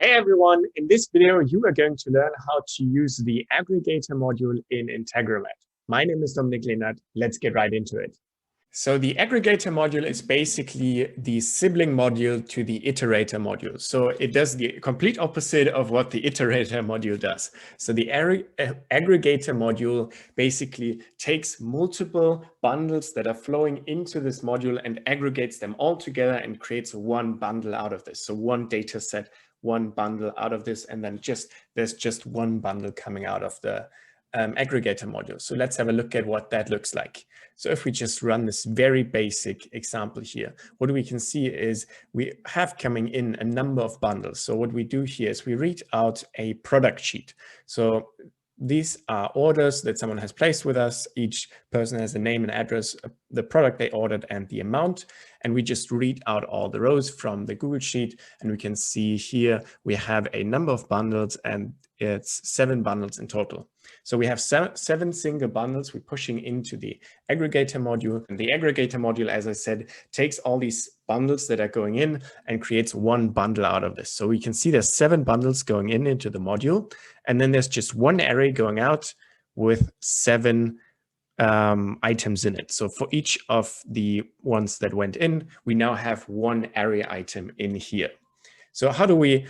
Hey everyone, in this video you are going to learn how to use the Aggregator module in Integromat. My name is Dominik Lehnert. Let's get right into it. So the Aggregator module is basically the sibling module to the Iterator module. So it does the complete opposite of what the Iterator module does. So the Aggregator module basically takes multiple bundles that are flowing into this module and aggregates them all together and creates one bundle out of this. So one data set, one bundle out of this, and then there's just one bundle coming out of the Aggregator module. So let's have a look at what that looks like. So if we just run this very basic example here, what we can see is we have coming in a number of bundles. So what we do here is we read out a product sheet. So these are orders that someone has placed with us. Each person has a name and address, the product they ordered, and the amount. And we just read out all the rows from the Google Sheet. And we can see here we have a number of bundles, and it's 7 bundles in total. So we have seven single bundles we're pushing into the Aggregator module. And the Aggregator module, as I said, takes all these bundles that are going in and creates one bundle out of this. So we can see there's 7 bundles going into the module. And then there's just one array going out with 7 items in it. So for each of the ones that went in, we now have one array item in here. So how do we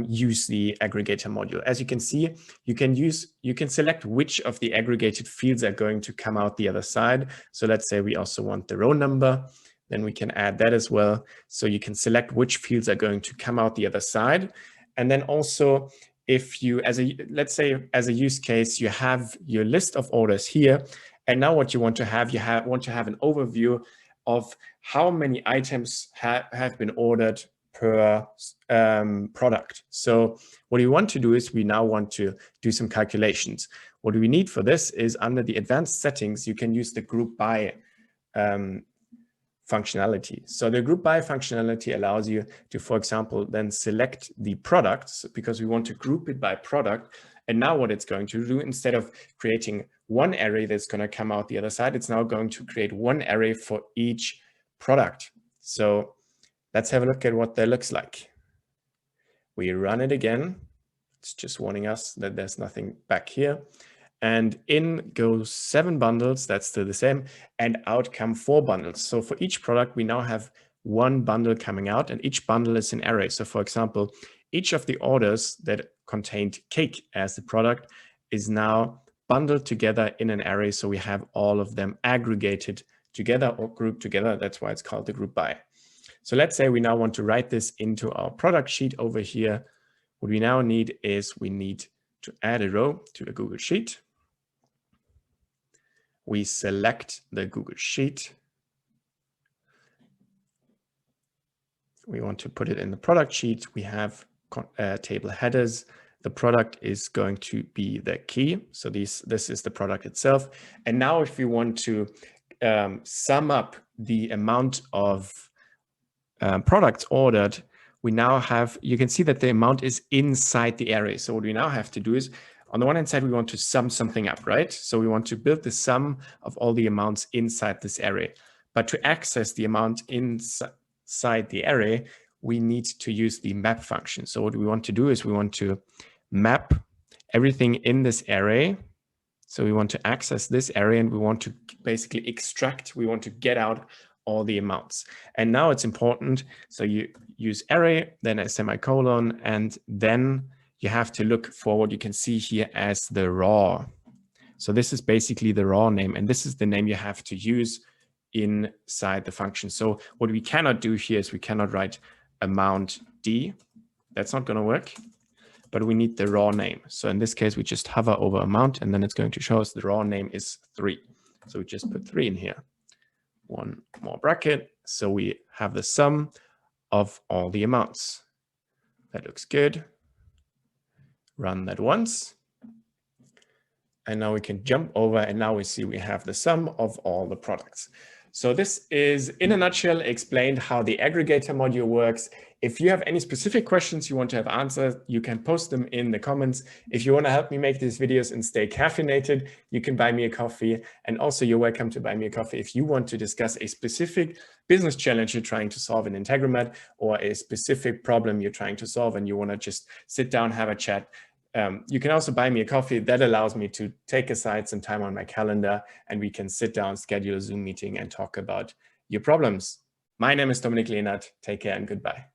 use the Aggregator module? As you can see, you can select which of the aggregated fields are going to come out the other side. So let's say we also want the row number, then we can add that as well. So you can select which fields are going to come out the other side. And then also, if you, let's say as a use case, you have your list of orders here, and now what you want to have, want to have an overview of how many items have been ordered per product. So what we want to do is we now want to do some calculations. What we need for this is under the advanced settings, you can use the group by functionality. So the group by functionality allows you to, for example, then select the products because we want to group it by product. And now what it's going to do, instead of creating one array that's going to come out the other side, it's now going to create one array for each product. So let's have a look at what that looks like. We run it again. It's just warning us that there's nothing back here. And in goes 7 bundles, that's still the same, and out come 4 bundles. So for each product, we now have one bundle coming out, and each bundle is an array. So for example, each of the orders that contained cake as the product is now bundled together in an array. So we have all of them aggregated together or grouped together. That's why it's called the group by. So let's say we now want to write this into our product sheet over here. What we now need is we need to add a row to a Google Sheet. We select the Google Sheet. We want to put it in the product sheet. We have table headers. The product is going to be the key. So this is the product itself. And now if we want to sum up the amount of products ordered, we now have, you can see that the amount is inside the array. So what we now have to do is, on the one hand side, we want to sum something up, right? So we want to build the sum of all the amounts inside this array. But to access the amount inside the array, we need to use the map function. So what we want to do is we want to map everything in this array. So we want to access this array and we want to basically extract, we want to get out all the amounts. And now it's important. So you use array, then a semicolon, and then you have to look for what you can see here as the raw. So this is basically the raw name, and this is the name you have to use inside the function. So what we cannot do here is we cannot write amount D. That's not going to work, but we need the raw name. So in this case, we just hover over amount, and then it's going to show us the raw name is 3. So we just put 3 in here. One more bracket. So we have the sum of all the amounts. That looks good. Run that once. And now we can jump over, and now we see we have the sum of all the products. So this is, in a nutshell, explained how the Aggregator module works If you have any specific questions you want to have answered, you can post them in the comments. If you want to help me make these videos and stay caffeinated, you can buy me a coffee. And also you're welcome to buy me a coffee if you want to discuss a specific business challenge you're trying to solve in Integromat, or a specific problem you're trying to solve and you want to just sit down, have a chat. You can also buy me a coffee. That allows me to take aside some time on my calendar and we can sit down, schedule a Zoom meeting and talk about your problems. My name is Dominik Lehnert. Take care and goodbye.